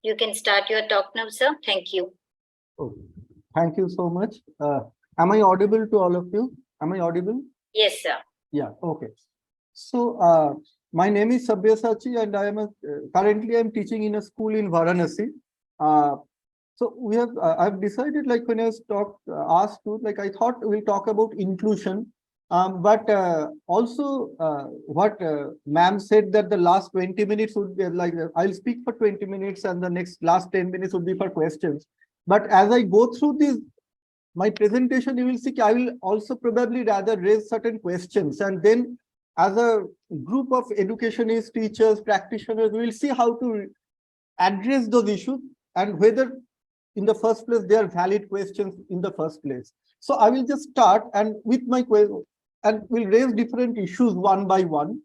You can start your talk now, sir. Thank you. Okay. Thank you so much. Am I audible to all of you? Am I audible? Yes, sir. Yeah, okay. So, my name is Sabyasachi and I am currently I'm teaching in a school in Varanasi. So we have, I've decided, like when I was asked to, like I thought we'll talk about inclusion. But also what ma'am said that the last 20 minutes would be like, I'll speak for 20 minutes and the next last 10 minutes would be for questions. But as I go through this, my presentation, you will see I will also probably rather raise certain questions. And then as a group of educationists, teachers, practitioners, we will see how to address those issues and whether in the first place they are valid questions in the first place. So I will just start and with my question and we'll raise different issues one by one.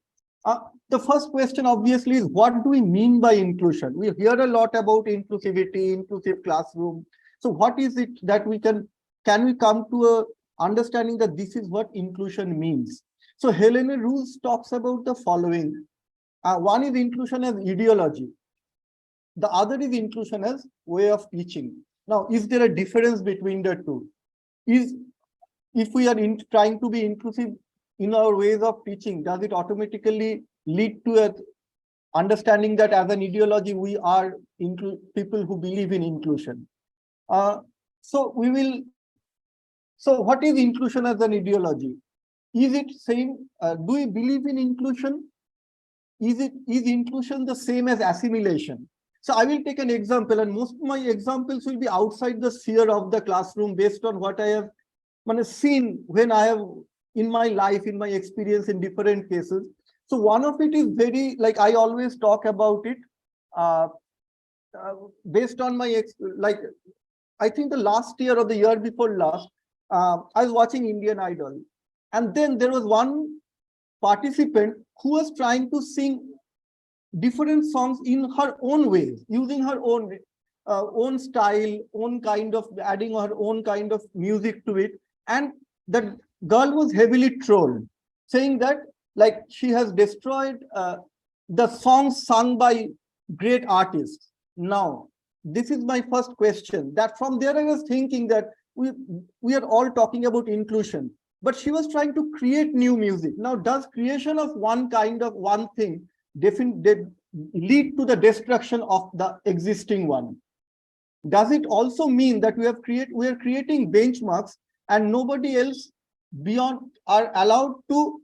The first question obviously is, what do we mean by inclusion? We hear a lot about inclusivity, inclusive classroom. So what is it that we can we come to a understanding that this is what inclusion means? So Helene Roos talks about the following. One is inclusion as ideology. The other is inclusion as way of teaching. Now, is there a difference between the two? If we are trying to be inclusive in our ways of teaching, does it automatically lead to a understanding that as an ideology, we are people who believe in inclusion? So what is inclusion as an ideology? Is it saying, do we believe in inclusion? Is inclusion the same as assimilation? So I will take an example, and most of my examples will be outside the sphere of the classroom based on what I have seen when I have in my life, in my experience in different cases. So one of it is very, like I always talk about it, based on my, I think the last year or the year before last, I was watching Indian Idol. And then there was one participant who was trying to sing different songs in her own ways, using her own style, own kind of, adding her own kind of music to it. And the girl was heavily trolled, saying that like she has destroyed the songs sung by great artists. Now, this is my first question. That from there I was thinking that we are all talking about inclusion, but she was trying to create new music. Now, does creation of one kind of one thing definitely lead to the destruction of the existing one? Does it also mean that we are creating benchmarks and nobody else beyond are allowed to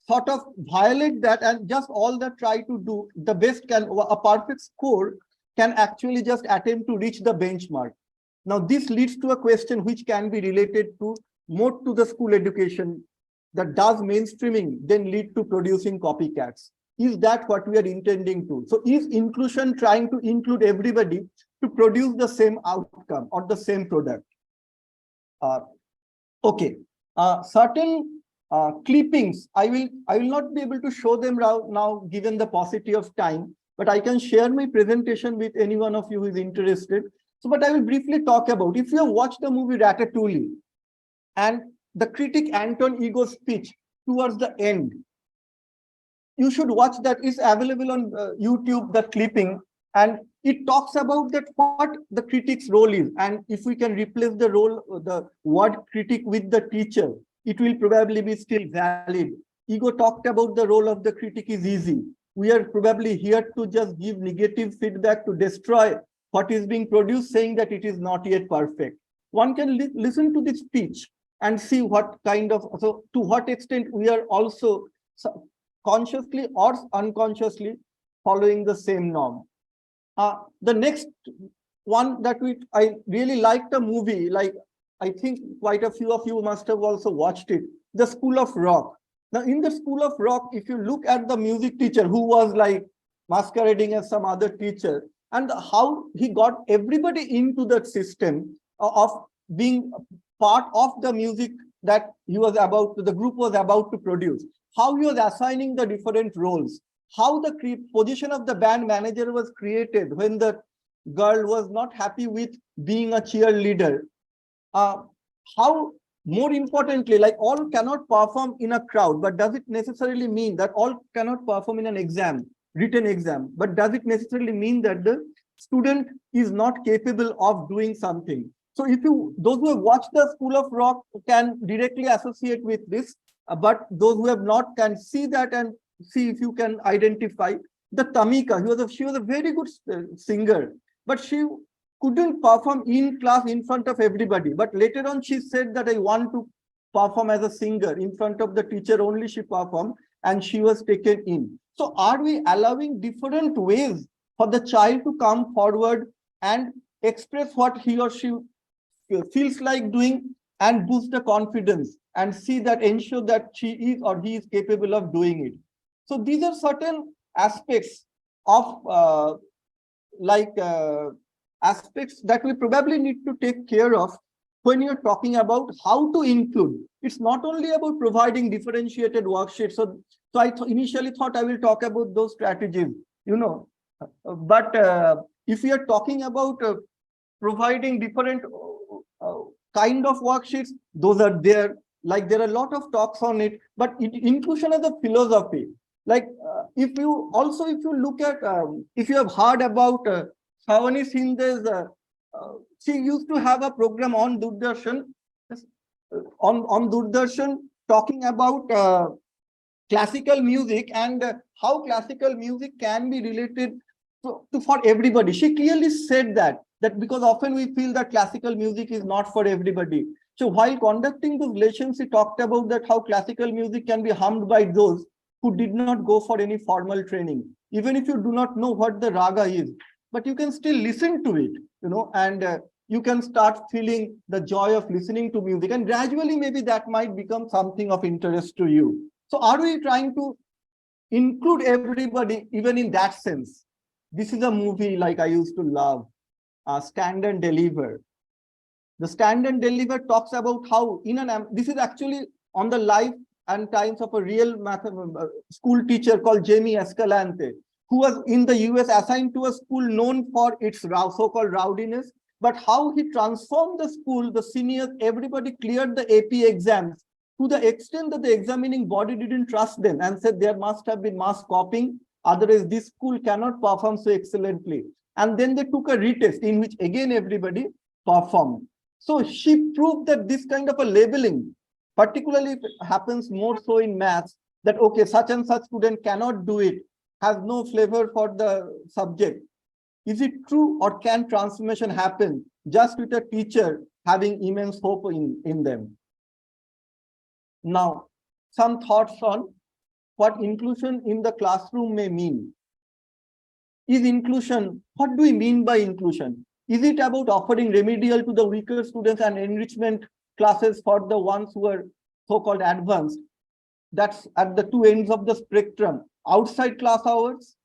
sort of violate that, and just all that try to do the best can, a perfect score can actually just attempt to reach the benchmark? Now this leads to a question which can be related to more to the school education, that does mainstreaming then lead to producing copycats? Is that what we are intending to? So is inclusion trying to include everybody to produce the same outcome or the same product? Okay, certain clippings, I will not be able to show them now given the paucity of time, but I can share my presentation with any one of you who is interested. So, but I will briefly talk about, if you have watched the movie Ratatouille and the critic Anton Ego's speech towards the end, you should watch that. Is available on YouTube, the clipping, and it talks about that what the critic's role is. And if we can replace the role, the word critic with the teacher, it will probably be still valid. Ego talked about the role of the critic is easy. We are probably here to just give negative feedback, to destroy what is being produced, saying that it is not yet perfect. One can listen to this speech and see what kind of, so to what extent we are also consciously or unconsciously following the same norm. The next one that I really liked the movie, like I think quite a few of you must have also watched it, The School of Rock. Now in The School of Rock, if you look at the music teacher who was like masquerading as some other teacher, and how he got everybody into that system of being part of the music that the group was about to produce, how he was assigning the different roles, how the position of the band manager was created when the girl was not happy with being a cheerleader, how, more importantly, like all cannot perform in a crowd, but does it necessarily mean that all cannot perform in an exam, written exam, but does it necessarily mean that the student is not capable of doing something. So if those who have watched the School of Rock can directly associate with this, but those who have not can see that and see if you can identify. The Tamika, she was a very good singer, but she couldn't perform in class in front of everybody. But later on, she said that I want to perform as a singer in front of the teacher only. She performed and she was taken in. So are we allowing different ways for the child to come forward and express what he or she feels like doing and boost the confidence and see that, ensure that she is or he is capable of doing it? So these are certain aspects of aspects that we probably need to take care of when you're talking about how to include. It's not only about providing differentiated worksheets. So I initially thought I will talk about those strategies, but if we are talking about providing different kind of worksheets, those are there. Like there are a lot of talks on it, but inclusion as a philosophy. Like if you look at, if you have heard about Shravani Sinde's, she used to have a program on Doordarshan, on Doordarshan, talking about classical music and how classical music can be related to for everybody. She clearly said that because often we feel that classical music is not for everybody. So while conducting those lessons, she talked about that how classical music can be hummed by those who did not go for any formal training. Even if you do not know what the raga is, but you can still listen to it, and you can start feeling the joy of listening to music, and gradually maybe that might become something of interest to you. So are we trying to include everybody even in that sense? This is a movie like I used to love, Stand and Deliver. The Stand and Deliver talks about how this is actually on the life and times of a real school teacher called Jamie Escalante, who was in the US assigned to a school known for its so-called rowdiness, but how he transformed the school, the seniors, everybody cleared the AP exams to the extent that the examining body didn't trust them and said there must have been mass copying, otherwise this school cannot perform so excellently. And then they took a retest in which again everybody performed. So she proved that this kind of a labeling, particularly if it happens more so in maths, that okay, such and such student cannot do it, has no flavor for the subject. Is it true, or can transformation happen just with a teacher having immense hope in them? Now, some thoughts on what inclusion in the classroom may mean. Is inclusion, what do we mean by inclusion? Is it about offering remedial to the weaker students and enrichment classes for the ones who are so-called advanced? That's at the two ends of the spectrum. Outside class hours,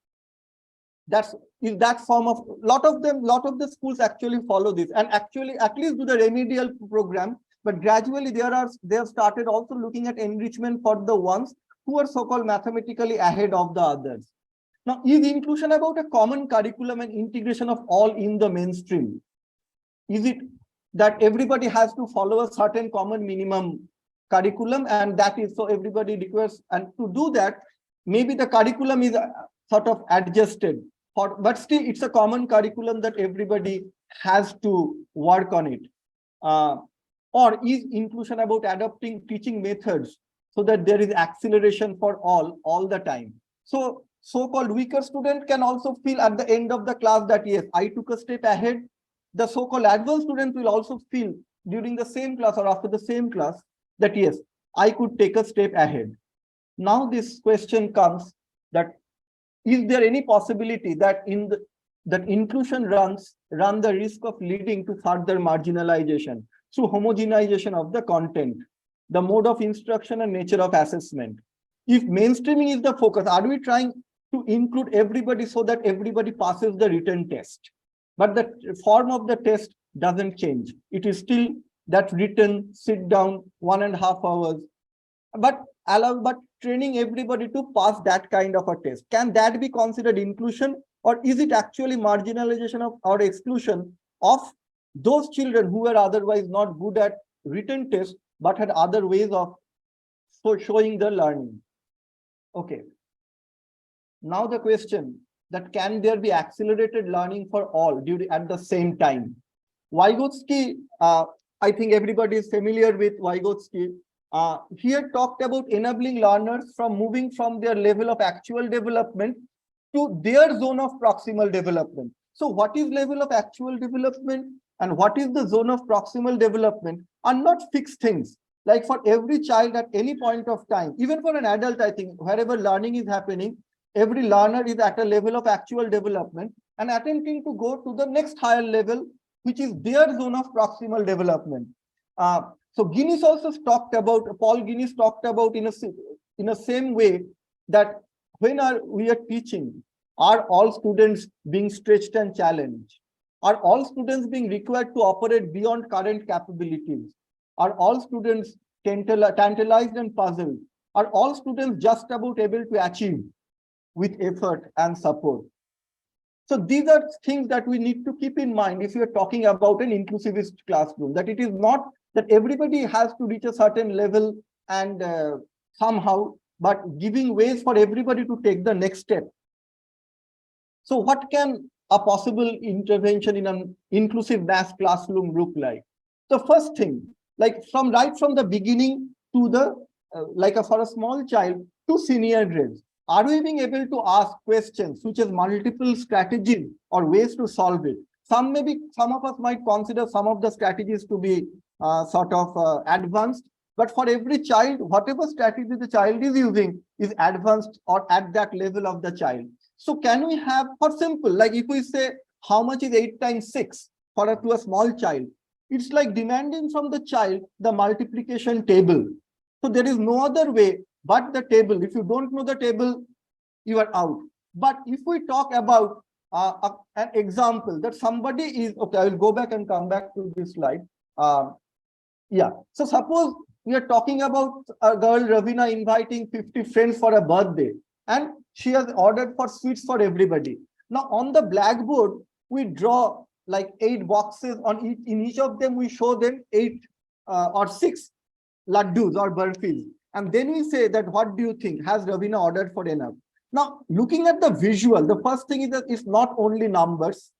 is that form of, lot of the schools actually follow this and actually at least do the remedial program, but gradually they have started also looking at enrichment for the ones who are so-called mathematically ahead of the others. Now, is inclusion about a common curriculum and integration of all in the mainstream? Is it that everybody has to follow a certain common minimum curriculum, and that is so everybody requires, and to do that, maybe the curriculum is sort of adjusted, but still it's a common curriculum that everybody has to work on it. Or is inclusion about adopting teaching methods so that there is acceleration for all the time? So so-called weaker student can also feel at the end of the class that yes, I took a step ahead. The so-called advanced student will also feel during the same class or after the same class that yes, I could take a step ahead. Now this question comes that is there any possibility that that inclusion run the risk of leading to further marginalization through homogenization of the content, the mode of instruction and nature of assessment? If mainstreaming is the focus, are we trying to include everybody so that everybody passes the written test? But the form of the test doesn't change. It is still that written, sit down, 1.5 hours, but training everybody to pass that kind of a test. Can that be considered inclusion, or is it actually marginalization of or exclusion of those children who were otherwise not good at written tests but had other ways of showing the learning? Okay. Now the question that can there be accelerated learning for all during at the same time. Vygotsky, I think everybody is familiar with Vygotsky. Here talked about enabling learners from moving from their level of actual development to their zone of proximal development. So what is level of actual development and what is the zone of proximal development are not fixed things. Like for every child at any point of time, even for an adult, I think wherever learning is happening, every learner is at a level of actual development and attempting to go to the next higher level, which is their zone of proximal development. So Guinness also talked about, Paul Guinness talked about in a same way that when we are teaching, are all students being stretched and challenged? Are all students being required to operate beyond current capabilities? Are all students tantalized and puzzled? Are all students just about able to achieve with effort and support? So these are things that we need to keep in mind if you are talking about an inclusivist classroom, that it is not that everybody has to reach a certain level and somehow, but giving ways for everybody to take the next step. So what can a possible intervention in an inclusive mass classroom look like? The first thing, like right from the beginning to the, for a small child to senior grades, are we being able to ask questions which has multiple strategies or ways to solve it? Some of us might consider some of the strategies to be advanced, but for every child, whatever strategy the child is using is advanced or at that level of the child. So can we have, for simple, like if we say, how much is 8 times 6 to a small child? It's like demanding from the child the multiplication table. So there is no other way but the table. If you don't know the table, you are out. But if we talk about an example that somebody is, okay, I will go back and come back to this slide. Yeah, so suppose we are talking about a girl, Ravina, inviting 50 friends for a birthday, and she has ordered for sweets for everybody. Now on the blackboard, we draw like 8 boxes on each. In each of them, we show them 8 or 6 laddus or burfis. And then we say that, what do you think? Has Ravina ordered for enough? Now, looking at the visual, the first thing is that it's not only numbers.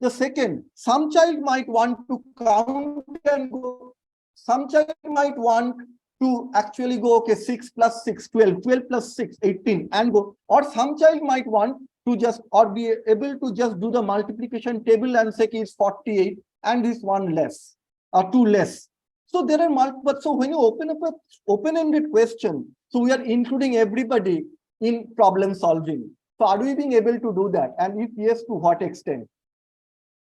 The second, some child might want to count and go. Some child might want to actually go, okay, 6 plus 6, 12, 12 plus 6, 18 and go. Or some child might want to just, or be able to just do the multiplication table and say it's 48 and this one less or 2 less. So there are multiple, but so when you open up an open-ended question, so we are including everybody in problem solving. So are we being able to do that? And if yes, to what extent?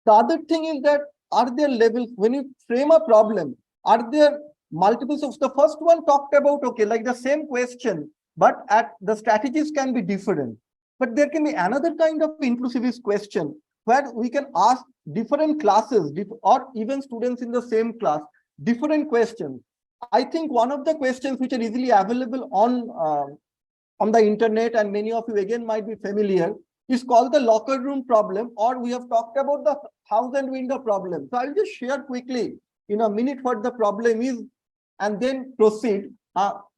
The other thing is that, are there levels, when you frame a problem, are there multiples of the first one talked about, okay, like the same question, but at the strategies can be different. But there can be another kind of inclusivist question where we can ask different classes or even students in the same class, different questions. I think one of the questions which are easily available on the internet, and many of you again might be familiar, is called the locker room problem, or we have talked about the 1000 window problem. So I'll just share quickly in a minute what the problem is and then proceed.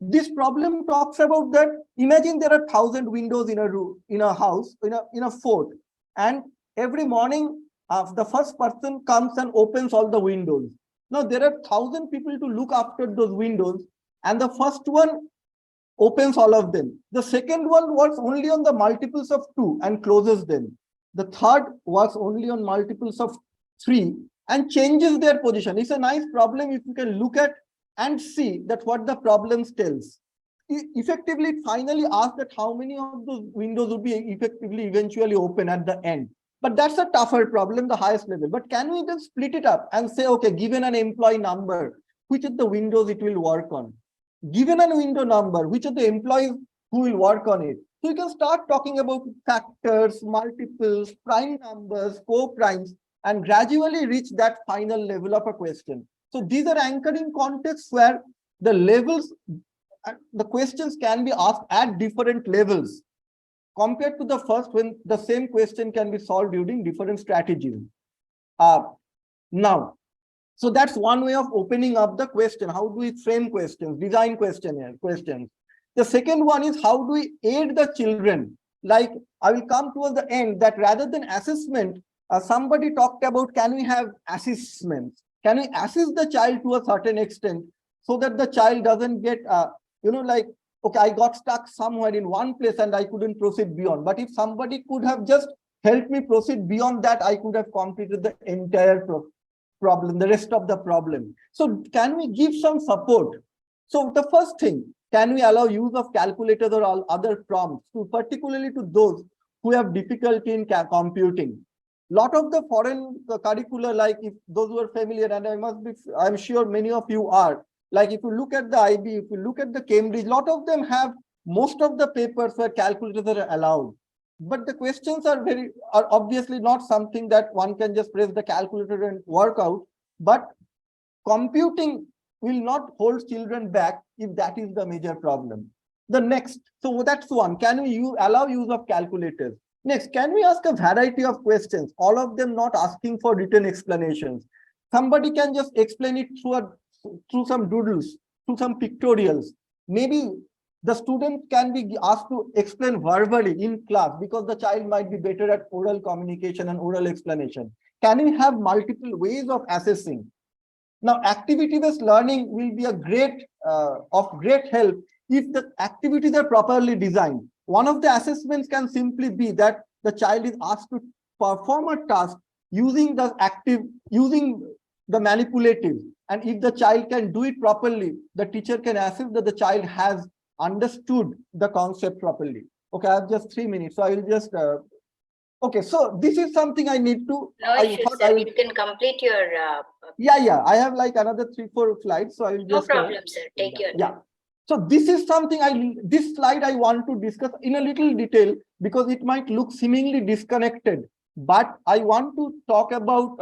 This problem talks about that. Imagine there are 1000 windows in a room, in a house, in a fort, and every morning the first person comes and opens all the windows. Now there are 1000 people to look after those windows, and the first one opens all of them. The second one works only on the multiples of 2 and closes them. The third works only on multiples of 3 and changes their position. It's a nice problem if you can look at and see that what the problem tells. Effectively, it finally asks that how many of those windows would be effectively eventually open at the end. But that's a tougher problem, the highest level. But can we then split it up and say, okay, given an employee number, which of the windows it will work on? Given a window number, which are the employees who will work on it? So you can start talking about factors, multiples, prime numbers, co-primes, and gradually reach that final level of a question. So these are anchoring contexts where the levels, the questions can be asked at different levels compared to the first, when the same question can be solved using different strategies. Now, so that's one way of opening up the question. How do we frame questions, design questions? The second one is, how do we aid the children like I will come towards the end that rather than assessment, somebody talked about, can we have assessments? Can we assist the child to a certain extent so that the child doesn't get, like, okay, I got stuck somewhere in one place and I couldn't proceed beyond. But if somebody could have just helped me proceed beyond that, I could have completed the entire problem, the rest of the problem. So can we give some support? So the first thing, can we allow use of calculators or all other prompts, to particularly to those who have difficulty in computing? Lot of the foreign curricula, like if those who are familiar, and I'm sure many of you are, like if you look at the IB, if you look at the Cambridge, lot of them have, most of the papers where calculators are allowed. But the questions are obviously not something that one can just press the calculator and work out. But computing will not hold children back if that is the major problem. The next, so that's one. Can we allow use of calculators? Next, can we ask a variety of questions? All of them not asking for written explanations. Somebody can just explain it through some doodles, through some pictorials. Maybe the student can be asked to explain verbally in class, because the child might be better at oral communication and oral explanation. Can we have multiple ways of assessing? Now, activity-based learning will be of great help if the activities are properly designed. One of the assessments can simply be that the child is asked to perform a task using the manipulative. And if the child can do it properly, the teacher can assess that the child has understood the concept properly. Okay, I have just 3 minutes, so I will just okay, so this is something I need to. No issues, sir. You can complete your. Yeah. I have like another 3-4 slides, so I will just. No problem, sir. Take your time. Yeah. So this is something this slide I want to discuss in a little detail, because it might look seemingly disconnected. But I want to talk about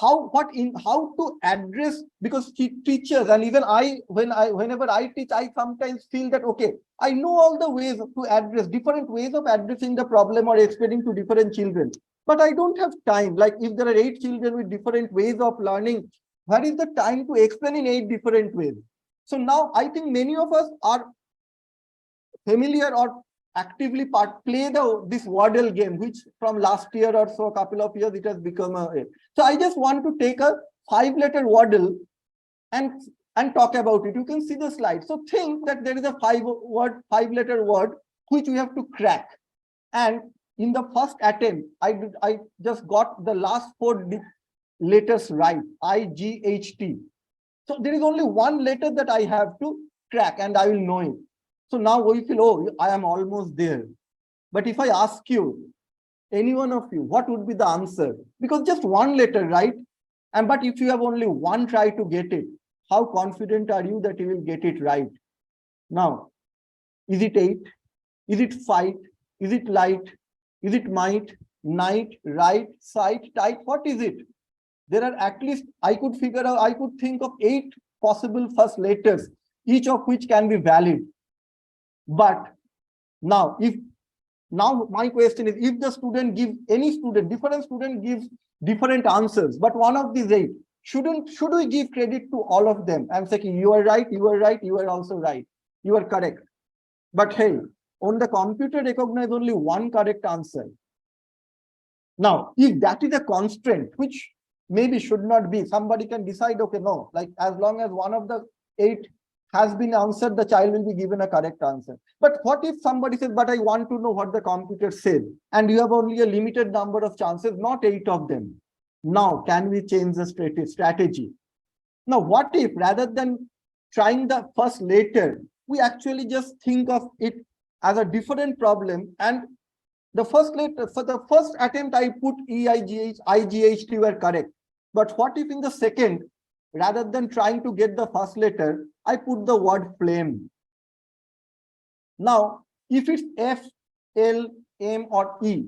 how to address, because teachers, and even whenever I teach, I sometimes feel that, okay, I know all the ways to address, different ways of addressing the problem or explaining to different children, but I don't have time. Like if there are 8 children with different ways of learning, where is the time to explain in 8 different ways? So now I think many of us are familiar or actively play this Wordle game, which from last year or so, a couple of years, it has become a. So I just want to take a 5-letter Wordle and talk about it. You can see the slide. So think that there is a 5-letter word which we have to crack. And in the first attempt, I just got the last 4 letters right, IGHT. So there is only one letter that I have to crack and I will know it. So now we feel, oh, I am almost there. But if I ask you, any one of you, what would be the answer? Because just one letter, right? But if you have only one try to get it, how confident are you that you will get it right? Now, is it 8? Is it 5? Is it light? Is it might, night, right, sight, tight? What is it? There are at least, I could think of 8 possible first letters, each of which can be valid. But now my question is, if the student gives, different student gives different answers, but one of these 8, should we give credit to all of them and say, you are right, you are right, you are also right, you are correct? But hey, on the computer recognize only one correct answer. Now, if that is a constraint, which maybe should not be, somebody can decide, okay, no, like as long as one of the 8 has been answered, the child will be given a correct answer. But what if somebody says, but I want to know what the computer said, and you have only a limited number of chances, not 8 of them? Now, can we change the strategy? Now, what if rather than trying the first letter, we actually just think of it as a different problem, and the first letter, for the first attempt, I put IGHT were correct. But what if in the second, rather than trying to get the first letter, I put the word flame? Now, if it's F, L, M, or E,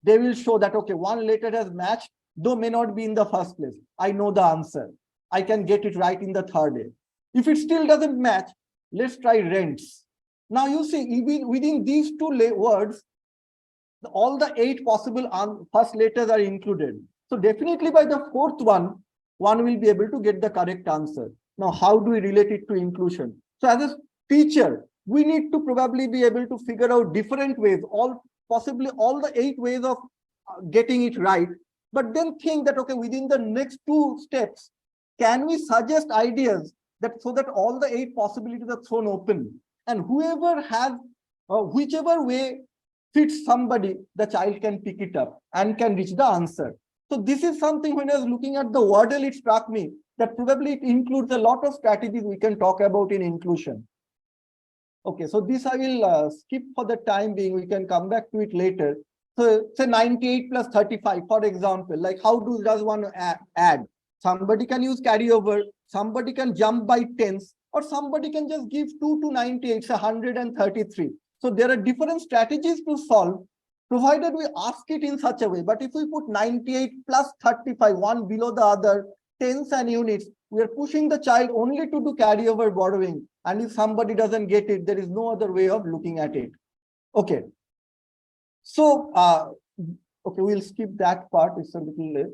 they will show that, okay, one letter has matched, though may not be in the first place. I know the answer. I can get it right in the third A. If it still doesn't match, let's try rents. Now, you see, even within these 2 words, all the 8 possible first letters are included. So definitely by the 4th one will be able to get the correct answer. Now, how do we relate it to inclusion? So as a teacher, we need to probably be able to figure out different ways. possibly all the 8 ways of getting it right, but then think that, okay, within the next 2 steps, can we suggest ideas that so that all the 8 possibilities are thrown open, and whoever has, whichever way fits somebody, the child can pick it up and can reach the answer. So this is something, when I was looking at the Wordle, it struck me that probably it includes a lot of strategies we can talk about in inclusion. Okay, so this I will skip for the time being. We can come back to it later. So say 98 plus 35, for example, like how does one add? Somebody can use carryover, somebody can jump by tens, or somebody can just give 2 to 98, it's 133. So there are different strategies to solve, provided we ask it in such a way. But if we put 98 plus 35, one below the other, tens and units, we are pushing the child only to do carryover borrowing. And if somebody doesn't get it, there is no other way of looking at it. Okay. So, okay, we'll skip that part. It's a little late.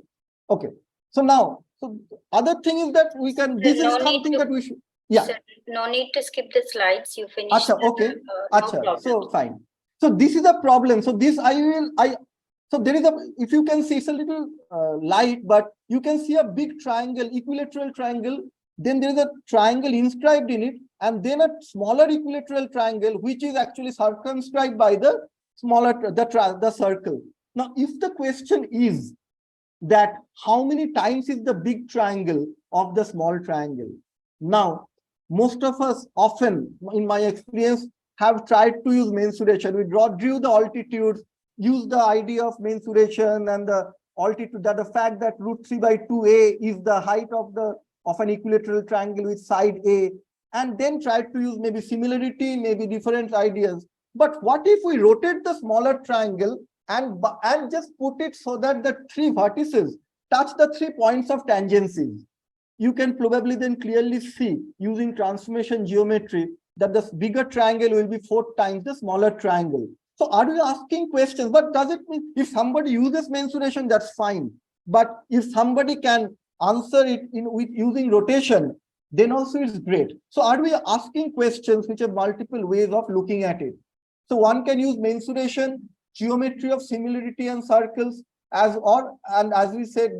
Okay. So now, so other thing is that we can, this is something that we should, yeah. Sir, no need to skip the slides. You finished. Achha, okay. No Achha, problem. so fine. So this is a problem. So this so there is a, if you can see, it's a little light, but you can see a big triangle, equilateral triangle. Then there is a triangle inscribed in it, and then a smaller equilateral triangle, which is actually circumscribed by the smaller, the circle. Now, if the question is that how many times is the big triangle of the small triangle? Now, most of us often, in my experience, have tried to use mensuration. We drew the altitudes, use the idea of mensuration and the altitude, that the fact that root 3 by 2a is the height of an equilateral triangle with side A, and then try to use maybe similarity, maybe different ideas. But what if we rotate the smaller triangle and just put it so that the 3 vertices touch the 3 points of tangencies? You can probably then clearly see, using transformation geometry, that the bigger triangle will be 4 times the smaller triangle. So are we asking questions? What does it mean? If somebody uses mensuration, that's fine. But if somebody can answer it with using rotation, then also it's great. So are we asking questions which have multiple ways of looking at it? So one can use mensuration, geometry of similarity and circles, as we said,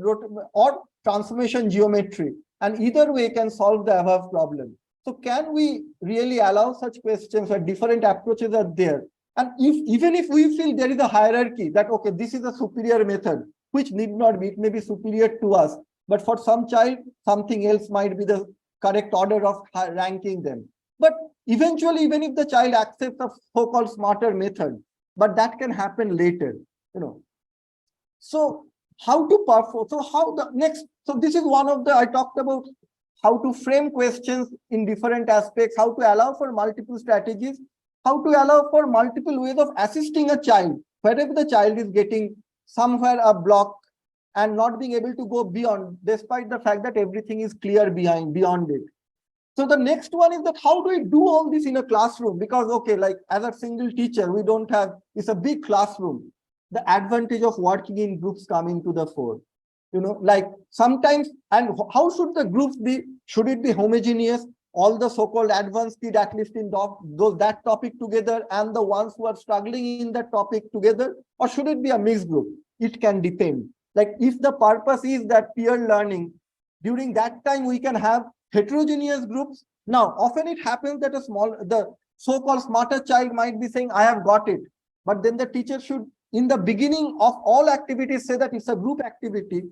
or transformation geometry. And either way can solve the above problem. So can we really allow such questions where different approaches are there? And even if we feel there is a hierarchy that, okay, this is a superior method, which need not be, it may be superior to us, but for some child, something else might be the correct order of ranking them. But eventually, even if the child accepts a so-called smarter method, but that can happen later, you know. So how to perform, so how the next, so this is one of the, I talked about how to frame questions in different aspects, how to allow for multiple strategies, how to allow for multiple ways of assisting a child, wherever the child is getting somewhere a block and not being able to go beyond, despite the fact that everything is clear beyond it. So the next one is that how do we do all this in a classroom? Because, okay, like as a single teacher, we don't have, it's a big classroom. The advantage of working in groups come into the fore. You know, like sometimes, and how should the groups be? Should it be homogeneous? All the so-called advanced kid, at least in that topic together, and the ones who are struggling in that topic together? Or should it be a mixed group? It can depend. Like if the purpose is that peer learning, during that time we can have heterogeneous groups. Now, often it happens that the so-called smarter child might be saying, I have got it. But then the teacher should, in the beginning of all activities, say that it's a group activity.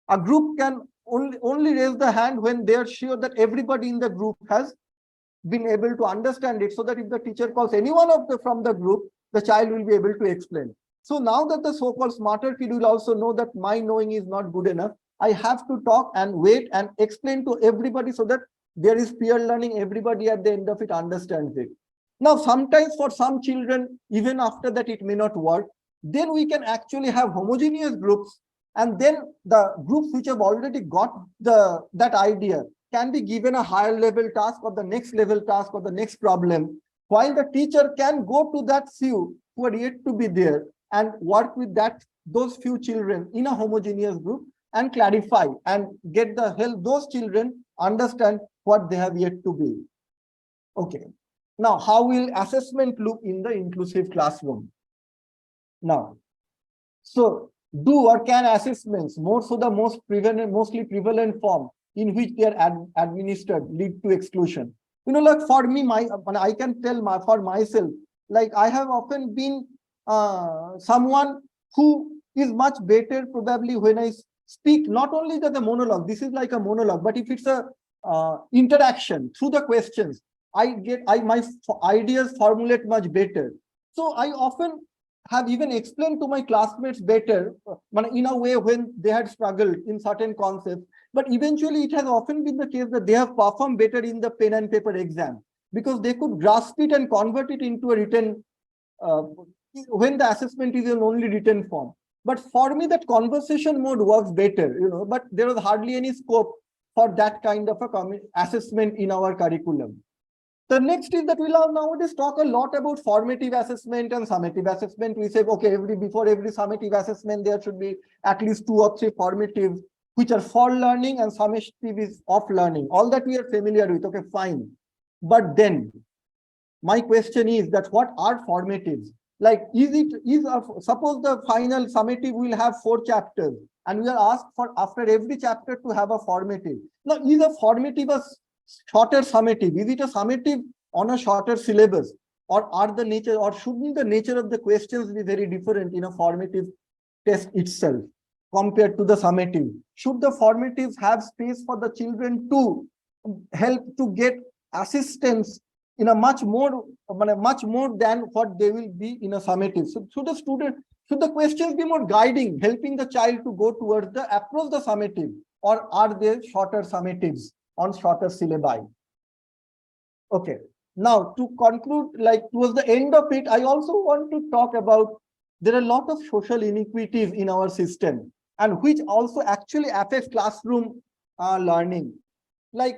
A group can only raise the hand when they are sure that everybody in the group has been able to understand it, so that if the teacher calls anyone from the group, the child will be able to explain. So now that the so-called smarter kid will also know that my knowing is not good enough, I have to talk and wait and explain to everybody so that there is peer learning, everybody at the end of it understands it. Now, sometimes for some children, even after that it may not work, then we can actually have homogeneous groups, and then the groups which have already got that idea can be given a higher level task or the next level task or the next problem, while the teacher can go to that few who are yet to be there and work with those few children in a homogeneous group and clarify and get the help those children understand what they have yet to be. Okay. Now, how will assessment look in the inclusive classroom? Now, so do or can assessments, more so the mostly prevalent form in which they are administered, lead to exclusion. Like for me, I can tell for myself, like I have often been someone who is much better probably when I speak, not only the monologue, this is like a monologue, but if it's a interaction through the questions, my ideas formulate much better. So I often have even explained to my classmates better in a way when they had struggled in certain concepts. But eventually it has often been the case that they have performed better in the pen and paper exam because they could grasp it and convert it into a written when the assessment is in only written form. But for me, that conversation mode works better, but there was hardly any scope for that kind of a assessment in our curriculum. The next is that we'll nowadays talk a lot about formative assessment and summative assessment. We say, okay, before every summative assessment, there should be at least 2 or 3 formative, which are for learning, and summative is of learning. All that we are familiar with, okay, fine. But my question is that what are formatives? Like, suppose the final summative will have 4 chapters, and we are asked for after every chapter to have a formative. Now, is a formative a shorter summative? Is it a summative on a shorter syllabus, or shouldn't the nature of the questions be very different in a formative test itself compared to the summative? Should the formatives have space for the children to help to get assistance in a much more than what they will be in a summative? So should the questions be more guiding, helping the child to go towards the approach the summative, or are they shorter summatives on shorter syllabi? Okay. Now, to conclude, like towards the end of it, I also want to talk about there are a lot of social inequities in our system, and which also actually affects classroom learning. Like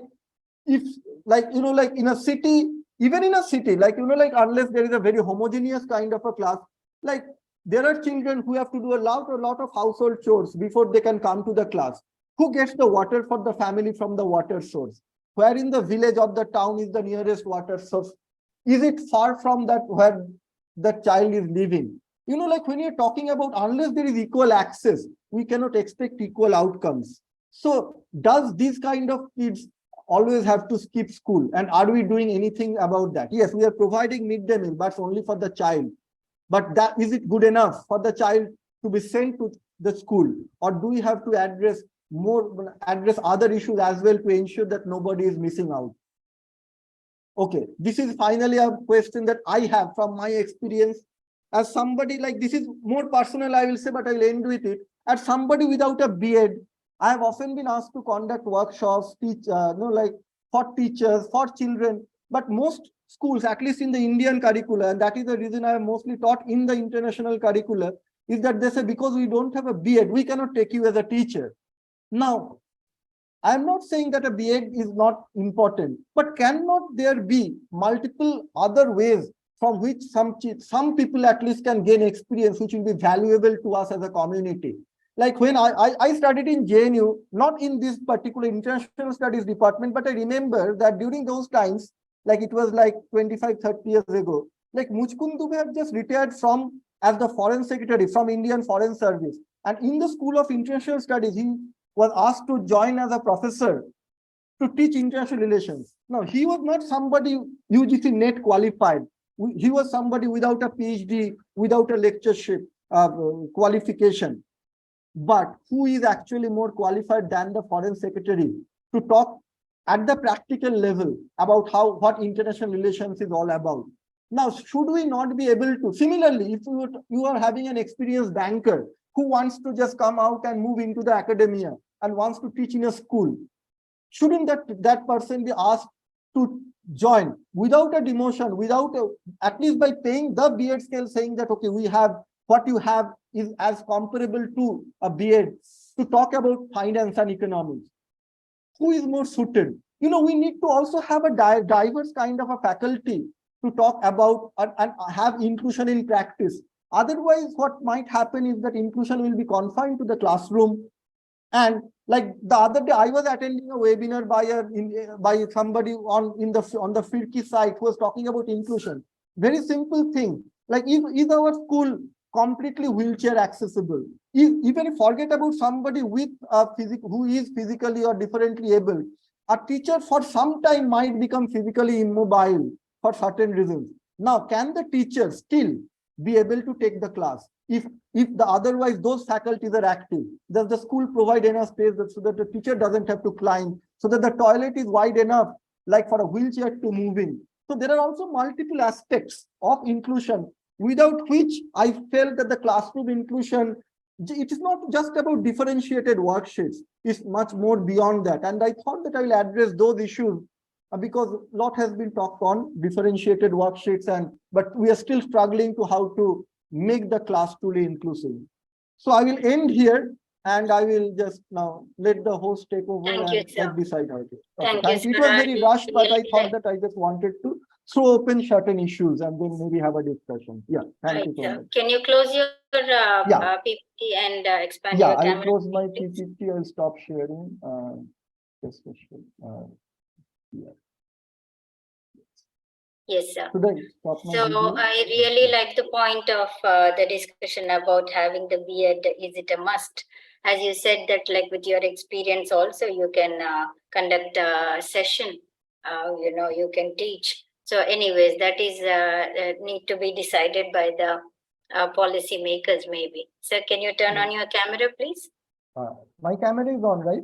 like in a city, even in a city, like unless there is a very homogeneous kind of a class, like there are children who have to do a lot of household chores before they can come to the class. Who gets the water for the family from the water source? Where in the village or the town is the nearest water source? Is it far from that where the child is living? Like when you're talking about, unless there is equal access, we cannot expect equal outcomes. So does this kind of kids always have to skip school? And are we doing anything about that? Yes, we are providing midday meal, but only for the child. But is it good enough for the child to be sent to the school? Or do we have to address other issues as well to ensure that nobody is missing out? Okay, this is finally a question that I have from my experience as somebody, like this is more personal, I will say, but I will end with it. As somebody without a B.Ed, I have often been asked to conduct workshops, like for teachers, for children, but most schools, at least in the Indian curricula, and that is the reason I have mostly taught in the international curricula, is that they say, because we don't have a B.Ed, we cannot take you as a teacher. Now, I am not saying that a B.Ed is not important, but cannot there be multiple other ways from which some people at least can gain experience, which will be valuable to us as a community? Like when I studied in JNU, not in this particular international studies department, but I remember that during those times, like it was like 25, 30 years ago, like Mujkund Dubey had just retired from as the foreign secretary from Indian Foreign Service. And in the School of International Studies, he was asked to join as a professor to teach international relations. Now, he was not somebody UGC NET qualified. He was somebody without a PhD, without a lectureship qualification. But who is actually more qualified than the foreign secretary to talk at the practical level about what international relations is all about? Now, should we not be able to, similarly, if you are having an experienced banker who wants to just come out and move into the academia and wants to teach in a school, shouldn't that person be asked to join without a demotion, at least by paying the B.Ed scale, saying that, okay, we have what you have is as comparable to a B.Ed, to talk about finance and economics? Who is more suited? We need to also have a diverse kind of a faculty to talk about and have inclusion in practice. Otherwise, what might happen is that inclusion will be confined to the classroom. And like the other day, I was attending a webinar by somebody on the Firki site who was talking about inclusion. Very simple thing. Like, is our school completely wheelchair accessible. Even if forget about somebody with who is physically or differently able, a teacher for some time might become physically immobile for certain reasons. Now, can the teacher still be able to take the class if the otherwise those faculties are active? Does the school provide enough space so that the teacher doesn't have to climb, so that the toilet is wide enough, like for a wheelchair to move in? So there are also multiple aspects of inclusion without which I felt that the classroom inclusion, it is not just about differentiated worksheets, it's much more beyond that. And I thought that I will address those issues because a lot has been talked on differentiated worksheets, but we are still struggling to how to make the class truly inclusive. So I will end here, and I will just now let the host take over Thank you, and sir. decide how to. Thank Thank you, you. It sir. was very rushed, but I Really thought that I just wanted to throw open certain issues and then maybe have a discussion. Yeah, thank right, you so sir. much. Can you close your Yeah. PPT and expand Yeah, your I'll camera? close my please? PPT. I'll stop sharing. Just a second. Yeah. Yes, sir. Should I stop my So video? I really like the point of the discussion about having the B.Ed. Is it a must? As you said that, like with your experience also, you can conduct a session. You can teach. So, anyways, that is need to be decided by the policy makers, maybe. Sir, can you turn on your camera, please? My camera is on, right?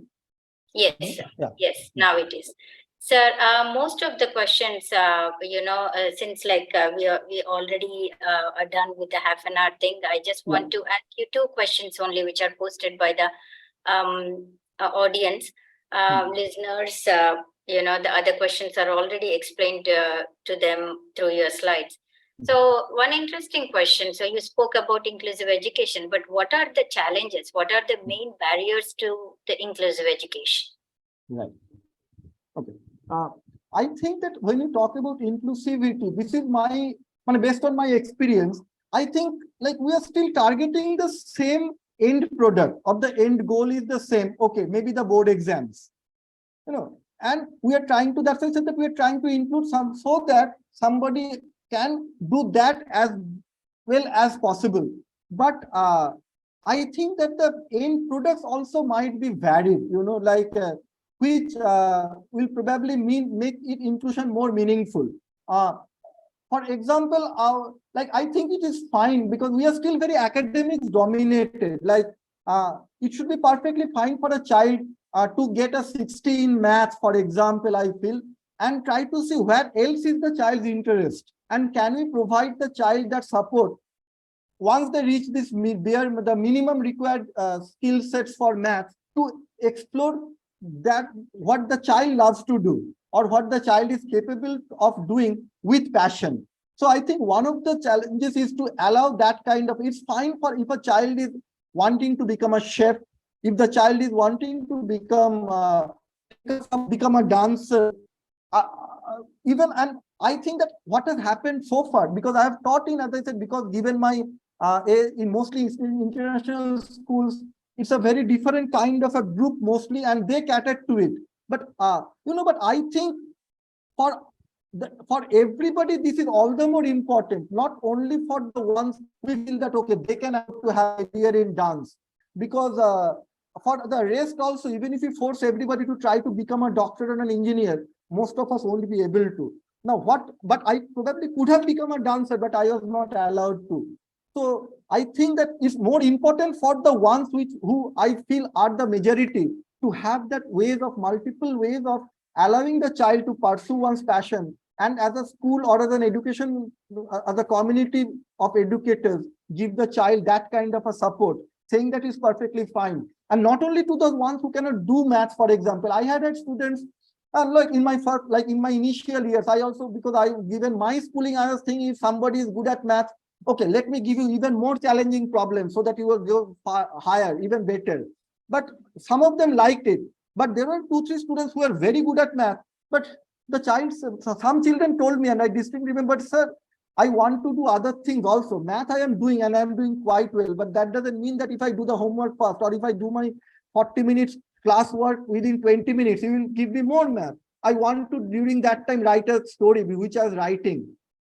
Yes, sir. Yeah. Yes, now it is. Sir, most of the questions, since we already are done with the half an hour thing, I just want to ask you two questions only, which are posted by the audience, listeners. The other questions are already explained to them through your slides. So one interesting question. So you spoke about inclusive education, but what are the challenges? What are the main barriers to the inclusive education? Right. Okay. I think that when you talk about inclusivity, this is based on my experience, I think like we are still targeting the same end product, or the end goal is the same. Okay, maybe the board exams, and we are trying to, that's why I said that we are trying to include some so that somebody can do that as well as possible. But I think that the end products also might be varied, which will probably make it inclusion more meaningful. For example, I think it is fine because we are still very academics dominated. It should be perfectly fine for a child to get a 60 in math, for example, I feel, and try to see where else is the child's interest, and can we provide the child that support once they reach this the minimum required skill sets for math, to explore that what the child loves to do or what the child is capable of doing with passion. So I think one of the challenges is to allow that kind of, it's fine for if a child is wanting to become a chef, if the child is wanting to become a dancer, and I think that what has happened so far, because I have taught in, as I said, because given my in mostly international schools, it's a very different kind of a group mostly, and they cater to it. But but I think for everybody, this is all the more important, not only for the ones we feel that okay, they can have to have a career in dance, because for the rest also, even if you force everybody to try to become a doctor and an engineer, most of us won't be able to. Now but I probably could have become a dancer, but I was not allowed to. So I think that it's more important for the ones who I feel are the majority, to have that multiple ways of allowing the child to pursue one's passion. And as a school or as an education, as a community of educators, give the child that kind of a support, saying that is perfectly fine. And not only to the ones who cannot do maths, for example, I had students, in my initial years, I also, because given my schooling, I was thinking if somebody is good at math, okay, let me give you even more challenging problems so that you will go far higher, even better. But some of them liked it. But there were 2-3 students who were very good at math. But some children told me, and I distinctly remember, sir, I want to do other things also. Math I am doing, and I am doing quite well. But that doesn't mean that if I do the homework first, or if I do my 40 minutes class work within 20 minutes, you will give me more math. I want to, during that time, write a story, which I was writing.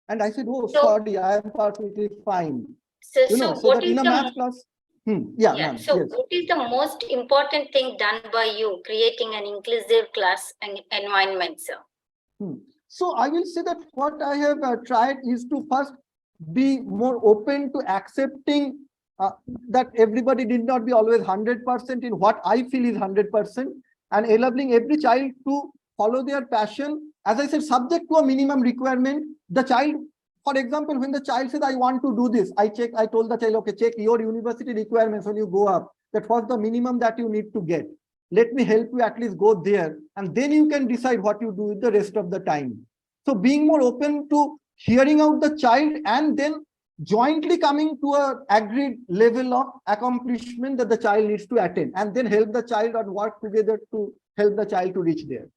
And I said, oh, sorry, I am perfectly fine. So, You know, so so what that is in a the math class, yeah, yeah? ma'am, So, yes. what is the most important thing done by you creating an inclusive class and environment, sir? So I will say that what I have tried is to first be more open to accepting that everybody did not be always 100% in what I feel is 100%, and enabling every child to follow their passion. As I said, subject to a minimum requirement. The child, for example, when the child says, I want to do this, I told the child, okay, check your university requirements when you go up. That was the minimum that you need to get. Let me help you at least go there, and then you can decide what you do with the rest of the time. So being more open to hearing out the child and then jointly coming to a agreed level of accomplishment that the child needs to attain, and then help the child and work together to help the child to reach there.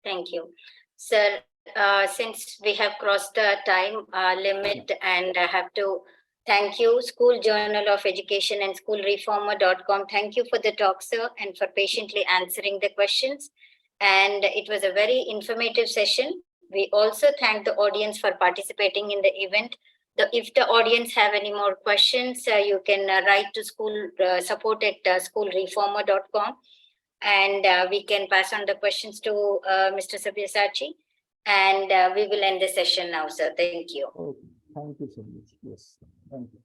Thank you, sir. Since we have crossed the time limit, and I have to thank you, School Journal of Education and schoolreformer.com. Thank you for the talk, sir, and for patiently answering the questions. And it was a very informative session. We also thank the audience for participating in the event. If the audience have any more questions, you can write to school support at schoolreformer.com, and we can pass on the questions to Mr. Sabyasachi, and we will end the session now, sir. Thank you. Okay. Thank you so much. Yes. Thank you.